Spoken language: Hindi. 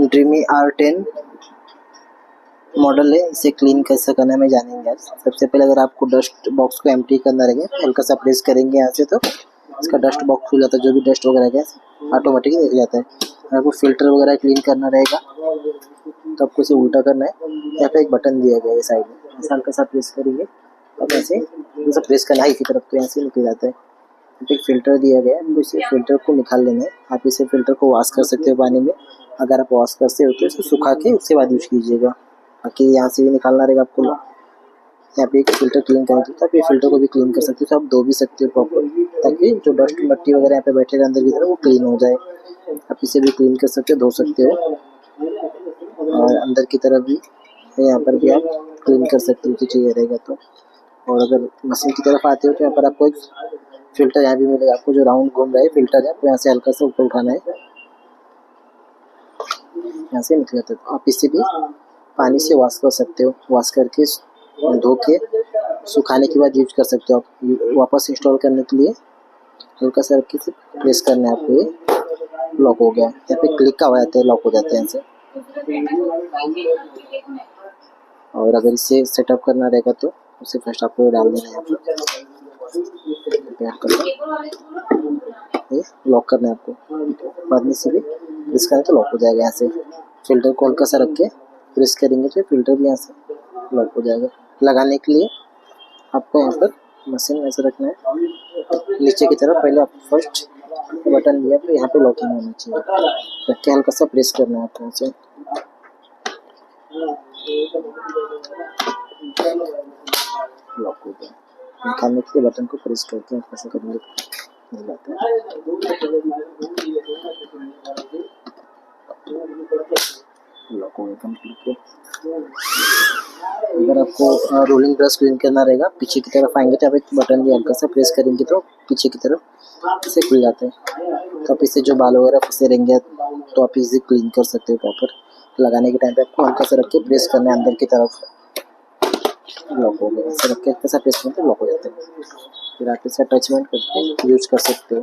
ड्रीमी R10 मॉडल है, इसे क्लीन कैसे करना है मैं जानेंगे आज। सबसे पहले अगर आपको डस्ट बॉक्स को एम्प्टी करना रहेगा, हल्का सा प्रेस करेंगे यहाँ से तो इसका डस्ट बॉक्स खुल जाता है, जो भी डस्ट वगैरह गया ऑटोमेटिकली निकल जाता है। अगर आपको फिल्टर वगैरह क्लीन करना रहेगा तो आपको इसे उल्टा करना है। यहाँ पे एक बटन दिया गया है साइड में, ऐसा हल्का सा प्रेस करेंगे अब ऐसे जैसा प्रेस करना है इसी तरफ, तो यहाँ से निकल जाता है। यहाँ पे एक फिल्टर दिया गया है, आपको इसे फिल्टर को निकाल लेना है। आप इसे फिल्टर को वॉश कर सकते हो पानी में, अगर आप वॉश करते हो तो इसे सुखा के उसके बाद यूज कीजिएगा। बाकी यहाँ से भी निकालना रहेगा आपको। यहाँ पे एक फिल्टर क्लीन करना तो आप ये फिल्टर को भी क्लीन कर सकते हो, तो आप धो भी सकते हो प्रॉपर, ताकि जो डस्ट मट्टी वगैरह यहाँ पे बैठेगा अंदर की तरफ वो क्लीन हो जाए। आप इसे भी क्लीन कर सकते हो, धो सकते हो, और अंदर की तरफ भी यहाँ पर भी आप क्लीन कर सकते हो तो चाहिए रहेगा तो। और अगर मशीन की तरफ आते हो तो यहाँ पर आपको एक फिल्टर यहाँ भी मिलेगा, आपको जो राउंड घूम रहा है फिल्टर है, आपको यहाँ से हल्का सा ऊपर उठाना है, यहाँ से निकल जाता है। तो आप इसे भी पानी से वॉश कर सकते हो, वॉश करके धो के सुखाने के बाद यूज कर सकते हो। आप वापस इंस्टॉल करने के लिए हल्का सा रख के प्रेस करना है आपको, ये लॉक हो गया। यहाँ पे क्लिक का हो जाता है, लॉक हो जाता है यहाँ से। और अगर इसे सेटअप करना रहेगा तो उसे फर्स्ट आपको डाल देना है यहाँ पे, लॉक करना है आपको, बाद में से भी प्रेस करें तो लॉक हो जाएगा। यहाँ से फिल्टर को हल्का सा रख के प्रेस करेंगे तो फिल्टर भी यहाँ से लॉक हो जाएगा। लगाने के लिए आपको यहाँ पर मशीन ऐसे रखना है नीचे की तरफ, पहले आप फर्स्ट बटन दिया तो यहाँ पे लॉकिंग होना चाहिए, रख के हल्का सा प्रेस करना है आपको यहाँ से। लॉक हो गया। निकालने के लिए बटन को प्रेस करके ऐसा करेंगे मिल जाता है। लॉक हो गया कंप्लीट। अगर आपको रोलिंग ब्रश क्लीन करना रहेगा, पीछे की तरफ आएंगे तो आप एक बटन भी हल्का सा प्रेस करेंगे तो पीछे की तरफ इसे खुल जाता है। तो आप इससे जो बाल वगैरह फंसे रहेंगे तो आप इसे क्लीन कर सकते हो प्रॉपर। लगाने के टाइम पे आपको हल्का सा रख के प्रेस करना है अंदर की तरफ, लॉक हो गया। ऐसे रख के हल्का सा प्रेस करते लॉक हो जाता है। फिर आप इसे अटैचमेंट करके यूज कर सकते हो।